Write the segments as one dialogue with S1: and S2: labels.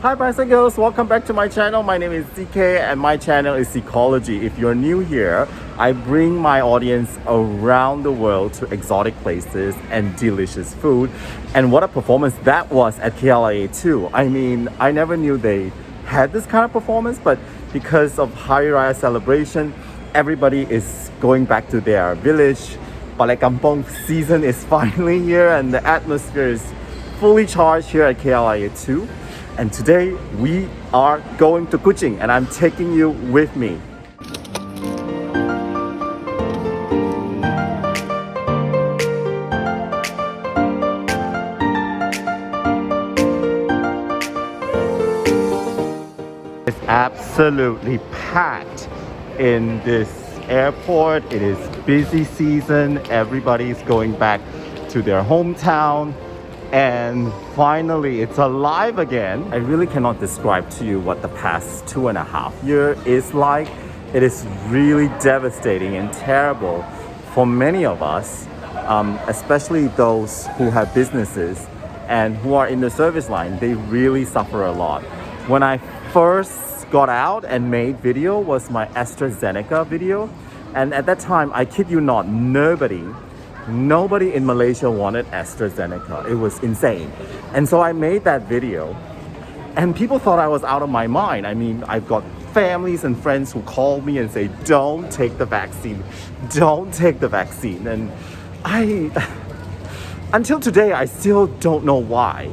S1: Hi bicycles, welcome back to my channel. My name is CK and my channel is Ecology. If you're new here, I bring my audience around the world to exotic places and delicious food. And what a performance that was at KLIA 2. I mean, I never knew they had this kind of performance, but because of Hari Raya celebration, everybody is going back to their village. Balik Kampung season is finally here and the atmosphere is fully charged here at KLIA 2. And today we are going to Kuching and I'm taking you with me. It's absolutely packed in this airport. It is busy season. Everybody's going back to their hometown. And finally, it's alive again. I really cannot describe to you what the past 2.5 years is like. It is really devastating and terrible for many of us, especially those who have businesses and who are in the service line. They really suffer a lot. When I first got out and made video was my AstraZeneca video. And at that time, I kid you not, Nobody in Malaysia wanted AstraZeneca. It was insane. And so I made that video and people thought I was out of my mind. I mean, I've got families and friends who call me and say, don't take the vaccine. Don't take the vaccine. And until today, I still don't know why.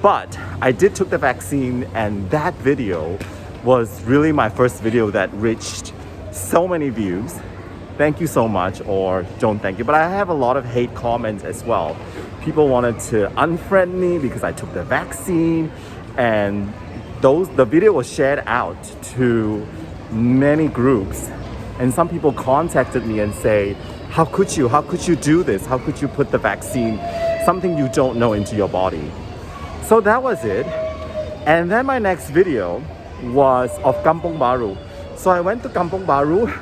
S1: But I did took the vaccine and that video was really my first video that reached so many views. Thank you so much, or don't thank you. But I have a lot of hate comments as well. People wanted to unfriend me because I took the vaccine, and the video was shared out to many groups. And some people contacted me and say, how could you do this? How could you put the vaccine, something you don't know, into your body? So that was it. And then my next video was of Kampung Baru. So I went to Kampung Baru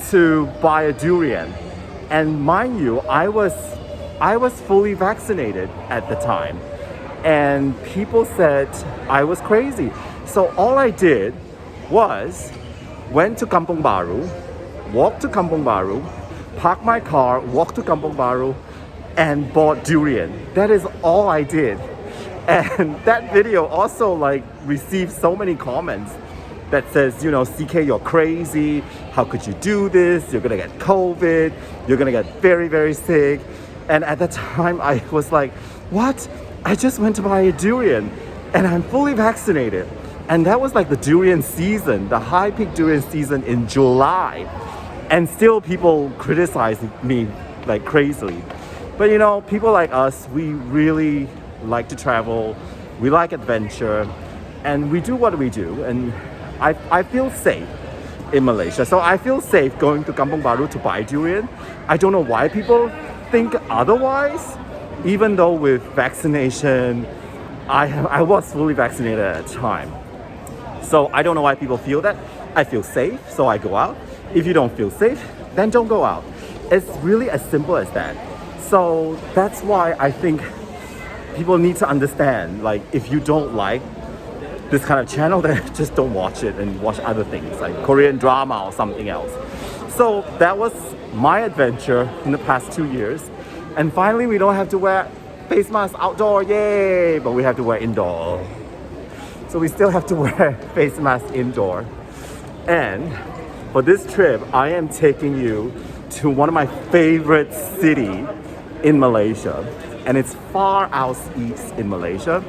S1: to buy a durian, and mind you, I was fully vaccinated at the time, and people said I was crazy. So all I did was went to Kampung Baru, walked to Kampung Baru, parked my car, walked to Kampung Baru, and bought durian. That is all I did. And that video also received so many comments that says, you know, CK, you're crazy. How could you do this? You're gonna get COVID. You're gonna get very, very sick. And at that time, I was like, what? I just went to buy a durian and I'm fully vaccinated. And that was like the durian season, the high peak durian season in July. And still people criticize me like crazily. But you know, people like us, we really like to travel. We like adventure and we do what we do. And I feel safe in Malaysia. So I feel safe going to Kampung Baru to buy durian. I don't know why people think otherwise, even though with vaccination, I was fully vaccinated at the time. So I don't know why people feel that. I feel safe, so I go out. If you don't feel safe, then don't go out. It's really as simple as that. So that's why I think people need to understand, like, if you don't like this kind of channel, then just don't watch it and watch other things like Korean drama or something else. So that was my adventure in the past 2 years. And finally, we don't have to wear face masks outdoor, yay! But we have to wear indoor. So we still have to wear face masks indoor. And for this trip, I am taking you to one of my favorite cities in Malaysia. And it's far out east in Malaysia.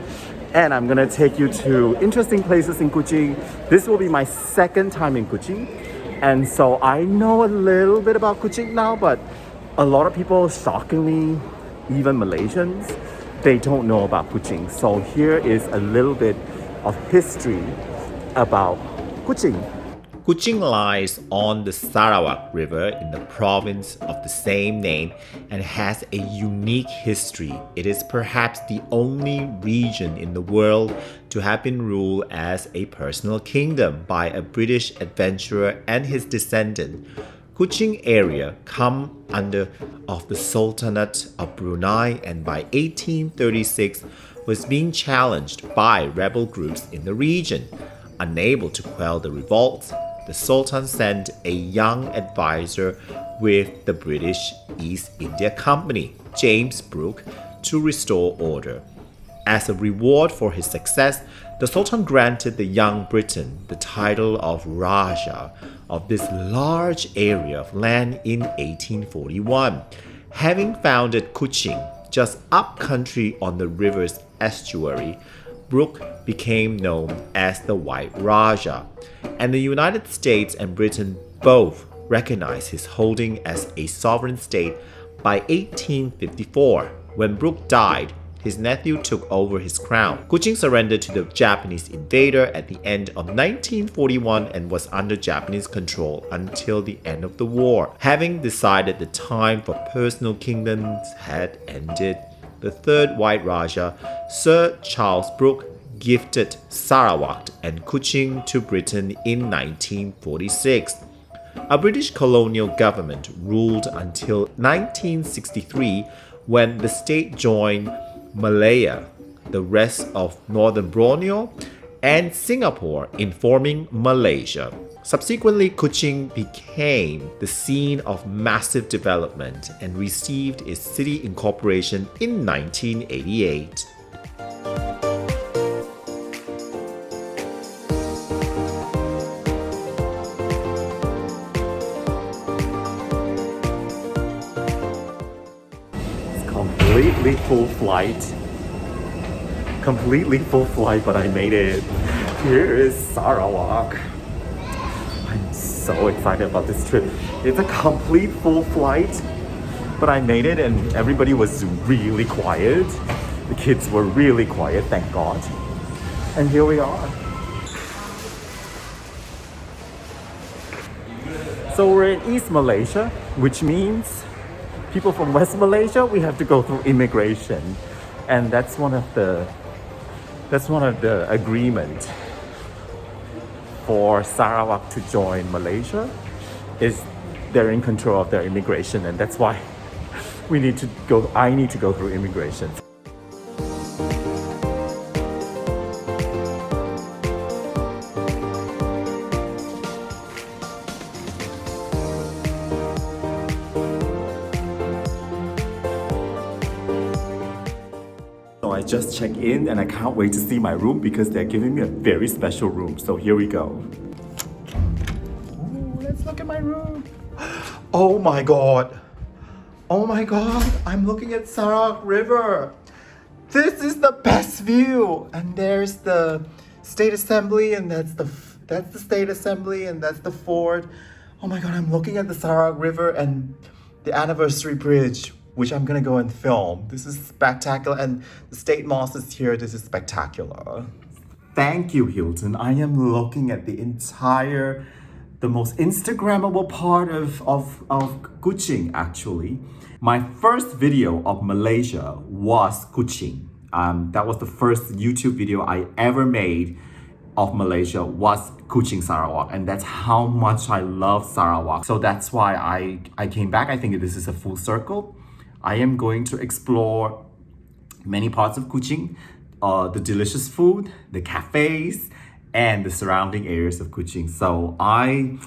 S1: And I'm gonna take you to interesting places in Kuching. This will be my second time in Kuching. And so I know a little bit about Kuching now, but a lot of people, shockingly, even Malaysians, they don't know about Kuching. So here is a little bit of history about Kuching.
S2: Kuching lies on the Sarawak River in the province of the same name and has a unique history. It is perhaps the only region in the world to have been ruled as a personal kingdom by a British adventurer and his descendant. Kuching area come under of the Sultanate of Brunei, and by 1836 was being challenged by rebel groups in the region. Unable to quell the revolts, the Sultan sent a young advisor with the British East India Company, James Brooke, to restore order. As a reward for his success, the Sultan granted the young Briton the title of Raja of this large area of land in 1841. Having founded Kuching, just up country on the river's estuary, Brooke became known as the White Raja, and the United States and Britain both recognized his holding as a sovereign state by 1854. When Brooke died, his nephew took over his crown. Kuching surrendered to the Japanese invader at the end of 1941 and was under Japanese control until the end of the war. Having decided the time for personal kingdoms had ended, the third White Raja, Sir Charles Brooke, gifted Sarawak and Kuching to Britain in 1946. A British colonial government ruled until 1963 when the state joined Malaya, the rest of northern Borneo, and Singapore in forming Malaysia. Subsequently, Kuching became the scene of massive development and received its city incorporation in 1988.
S1: Completely full flight, but I made it. Here is Sarawak. I'm so excited about this trip. It's a complete full flight, but I made it and everybody was really quiet. The kids were really quiet, thank God. And here we are. So we're in East Malaysia, which means people from West Malaysia, we have to go through immigration. And that's one of the agreement for Sarawak to join Malaysia is they're in control of their immigration, and that's why I need to go through immigration. I just checked in and I can't wait to see my room because they're giving me a very special room. So here we go. Ooh, let's look at my room. Oh my God. Oh my God. I'm looking at Sarawak River. This is the best view. And there's the State Assembly, and that's the State Assembly, and that's the fort. Oh my God, I'm looking at the Sarawak River and the anniversary bridge, which I'm gonna go and film. This is spectacular, and the State Mosque is here. This is spectacular. Thank you, Hilton. I am looking at the most Instagrammable part of Kuching, actually. My first video of Malaysia was Kuching. That was the first YouTube video I ever made of Malaysia was Kuching Sarawak, and that's how much I love Sarawak. So that's why I came back. I think this is a full circle. I am going to explore many parts of Kuching, the delicious food, the cafes, and the surrounding areas of Kuching. So I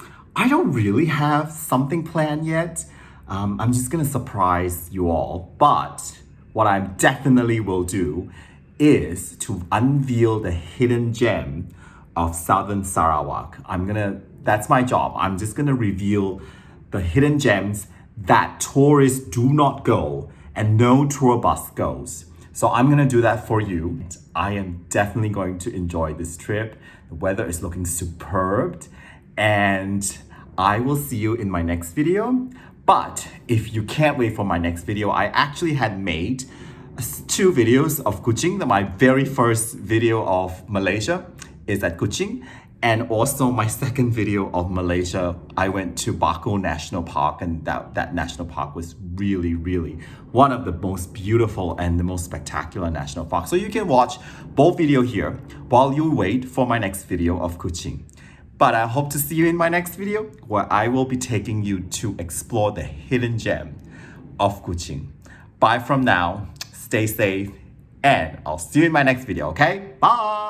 S1: don't really have something planned yet. I'm just gonna surprise you all. But what I definitely will do is to unveil the hidden gem of Southern Sarawak. That's my job. I'm just gonna reveal the hidden gems that tourists do not go and no tour bus goes. So I'm gonna do that for you. I am definitely going to enjoy this trip. The weather is looking superb, and I will see you in my next video. But if you can't wait for my next video, I actually had made 2 videos of Kuching. My very first video of Malaysia is at Kuching, and also my second video of Malaysia, I went to Bako National Park, and that national park was really, really one of the most beautiful and the most spectacular national parks. So you can watch both videos here while you wait for my next video of Kuching. But I hope to see you in my next video, where I will be taking you to explore the hidden gem of Kuching. Bye from now, stay safe, And I'll see you in my next video, okay? Bye!